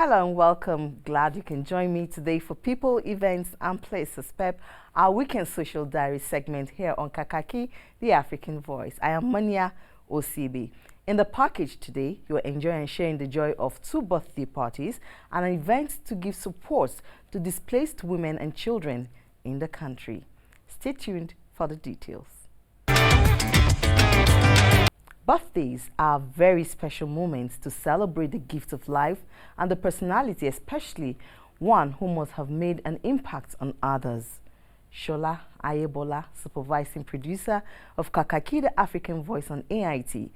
Hello and welcome. Glad you can join me today for People, Events and Places PEP, our weekend social diary segment here on Kakaki, the African Voice. I am Manya OCB. In the package today, you will enjoy and sharing the joy of 2 birthday parties and an event to give support to displaced women and children in the country. Stay tuned for the details. Birthdays are very special moments to celebrate the gift of life and the personality, especially one who must have made an impact on others. Shola Ayebola, supervising producer of Kakaki, the African Voice on AIT,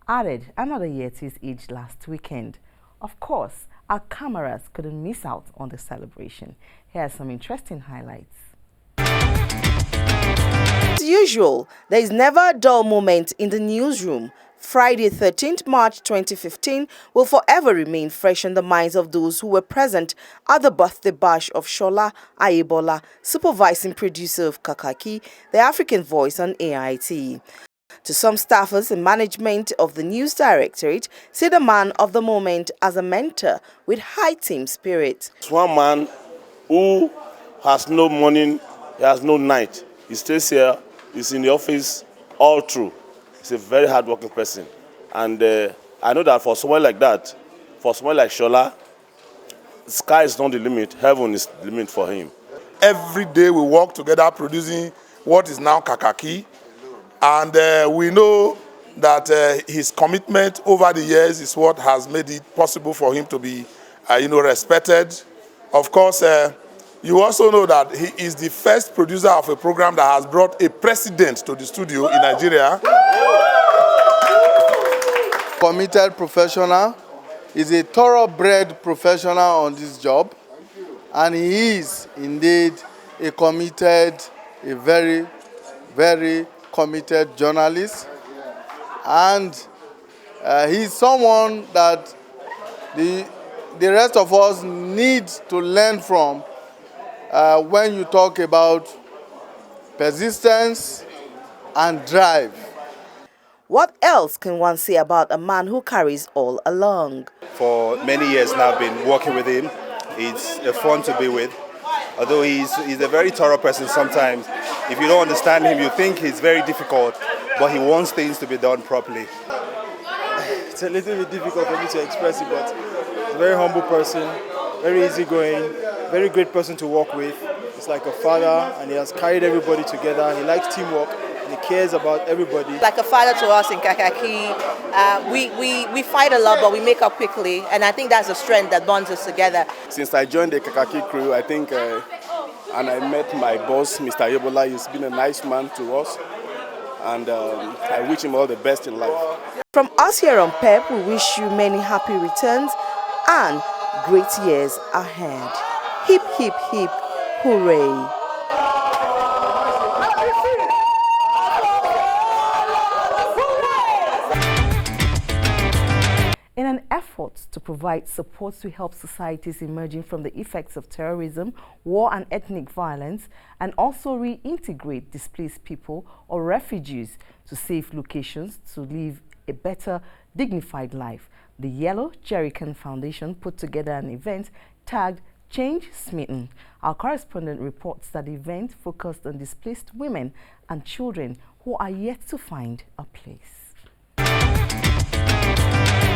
added another year to his age last weekend. Of course, our cameras couldn't miss out on the celebration. Here are some interesting highlights. As usual, there is never a dull moment in the newsroom. Friday, 13th March 2015 will forever remain fresh in the minds of those who were present at the birthday bash of Shola Ayebola, supervising producer of Kakaki, the African Voice on AIT. To some staffers and management of the news directorate, see the man of the moment as a mentor with high team spirit. It's one man who has no morning, he has no night. He stays here, he's in the office all through. He's a very hard-working person. And I know that for someone like that, for someone like Shola, the sky is not the limit, heaven is the limit for him. Every day we work together producing what is now Kakaki. And we know that his commitment over the years is what has made it possible for him to be respected. Of course, you also know that he is the first producer of a program that has brought a president to the studio in Nigeria. Committed professional, is a thoroughbred professional on this job, and he is indeed a very, very committed journalist, and he's someone that the rest of us need to learn from when you talk about persistence and drive. What else can one say about a man who carries all along? For many years now, I've been working with him. It's fun to be with. Although he's a very thorough person sometimes. If you don't understand him, you think he's very difficult, but he wants things to be done properly. It's a little bit difficult for me to express it, but he's a very humble person, very easygoing, very great person to work with. He's like a father, and he has carried everybody together. He likes teamwork, and he cares about everybody. Like a father to us in Kakaki, we fight a lot, but we make up quickly, and I think that's the strength that bonds us together. Since I joined the Kakaki crew, I think, and I met my boss, Mr. Ayebola. He's been a nice man to us, and I wish him all the best in life. From us here on PEP, we wish you many happy returns and great years ahead. Hip, hip, hip, hooray! In an effort to provide support to help societies emerging from the effects of terrorism, war and ethnic violence, and also reintegrate displaced people or refugees to safe locations to live a better, dignified life, the Yellow Jerrycan Foundation put together an event tagged Change Smitten. Our correspondent reports that the event focused on displaced women and children who are yet to find a place.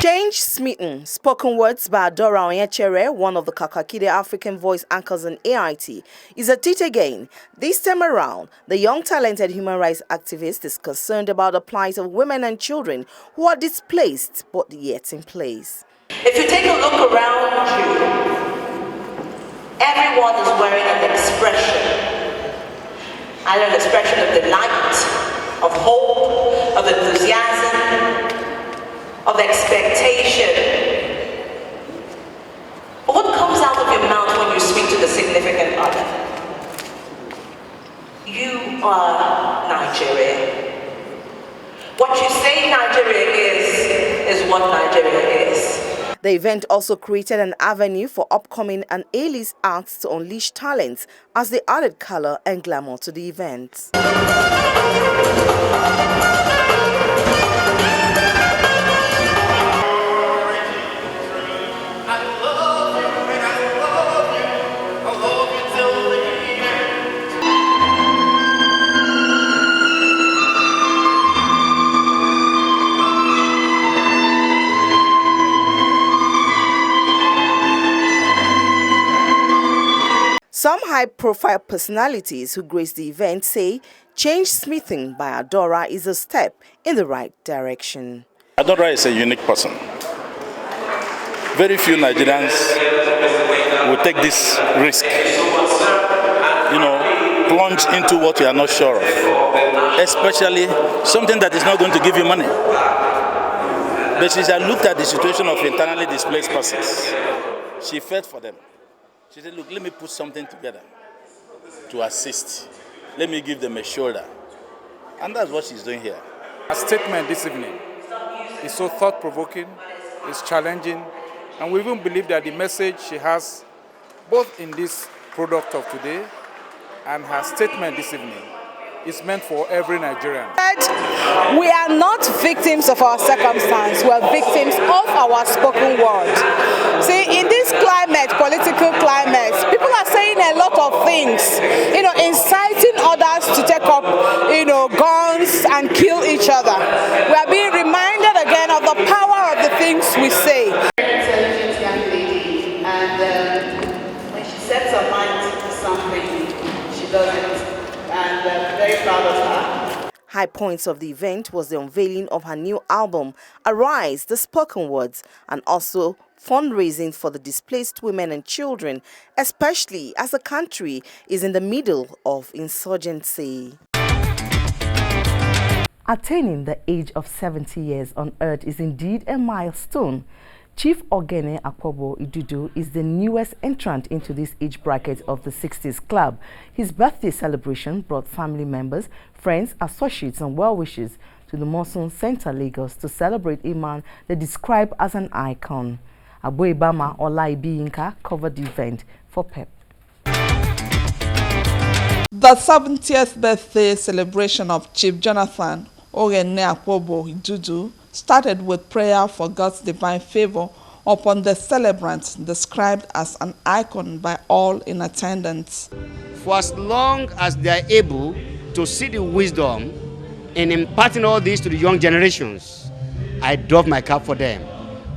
Change Smitten, spoken words by Dora Onyechere, one of the Kakaki, the African Voice anchors on AIT, is at it again. This time around, the young talented human rights activist is concerned about the plight of women and children who are displaced but yet in place. If you take a look around you, everyone is wearing an expression. Either an expression of delight, of hope, of enthusiasm, of expectation. What comes out of your mouth when you speak to the significant other? You are Nigeria. What you say Nigeria is what Nigeria is. The event also created an avenue for upcoming and A-list acts to unleash talents as they added color and glamour to the event. Some high-profile personalities who graced the event say change smithing by Adora is a step in the right direction. Adora is a unique person. Very few Nigerians will take this risk, plunge into what you are not sure of, especially something that is not going to give you money. But she looked at the situation of internally displaced persons. She felt for them. She said, look, let me put something together to assist. Let me give them a shoulder. And that's what she's doing here. Her statement this evening is so thought-provoking, it's challenging, and we even believe that the message she has, both in this product of today and her statement this evening, is meant for every Nigerian. We are not victims of our circumstance, we are victims of our spoken word. See, in this climate, political climate, people are saying a lot of things, inciting others to take up, guns and kill each other. We are being reminded again of the power of the things we say. Intelligent young lady, and when she sets her mind to something, she does it. And very proud of her. High points of the event was the unveiling of her new album, Arise, the spoken words, and also fundraising for the displaced women and children, especially as the country is in the middle of insurgency. Attaining the age of 70 years on Earth is indeed a milestone. Chief Ogene Akwobo Idudu is the newest entrant into this age bracket of the 60s club. His birthday celebration brought family members, friends, associates and well-wishers to the Monsoon Center, Lagos to celebrate a man they describe as an icon. Aboibama Olaibi Inka covered the event for PEP. The 70th birthday celebration of Chief Jonathan Ogene Akwobo Idudu started with prayer for God's divine favor upon the celebrant, described as an icon by all in attendance. For as long as they are able to see the wisdom in imparting all this to the young generations, I doff my cap for them.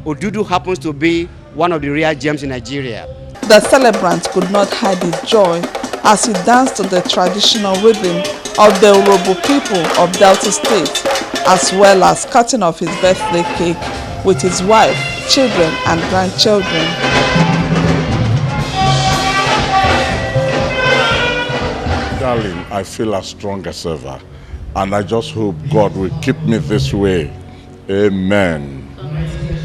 Odudu happens to be one of the rare gems in Nigeria. The celebrant could not hide his joy as he danced to the traditional rhythm of the Urobo people of Delta State, as well as cutting off his birthday cake with his wife, children and grandchildren. Darling, I feel as strong as ever, and I just hope God will keep me this way. Amen.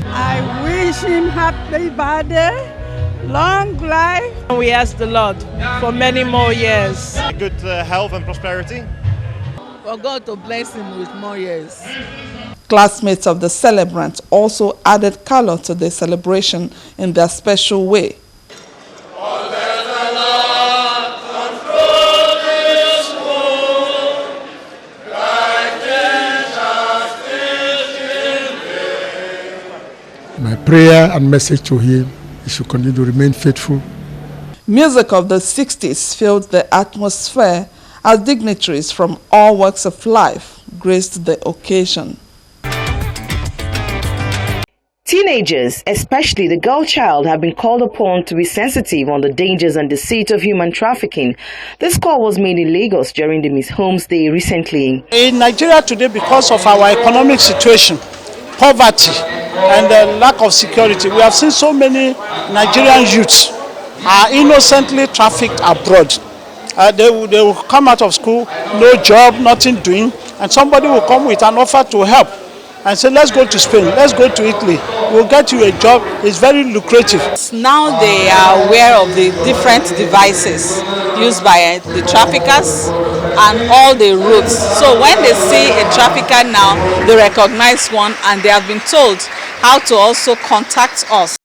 I wish him happy birthday, long life. We ask the Lord for many more years. Good health and prosperity. For God to bless him with more years. Classmates of the celebrant also added color to the celebration in their special way. My prayer and message to him is to continue to remain faithful. Music of the 60s filled the atmosphere as dignitaries from all walks of life graced the occasion. Teenagers, especially the girl child, have been called upon to be sensitive on the dangers and deceit of human trafficking. This call was made in Lagos during the Miss Holmes Day recently. In Nigeria today, because of our economic situation, poverty and the lack of security, we have seen so many Nigerian youths are innocently trafficked abroad. They will come out of school, no job, nothing doing, and somebody will come with an offer to help and say, let's go to Spain, let's go to Italy, we'll get you a job. It's very lucrative. Now they are aware of the different devices used by the traffickers and all the routes. So when they see a trafficker now, they recognize one and they have been told how to also contact us.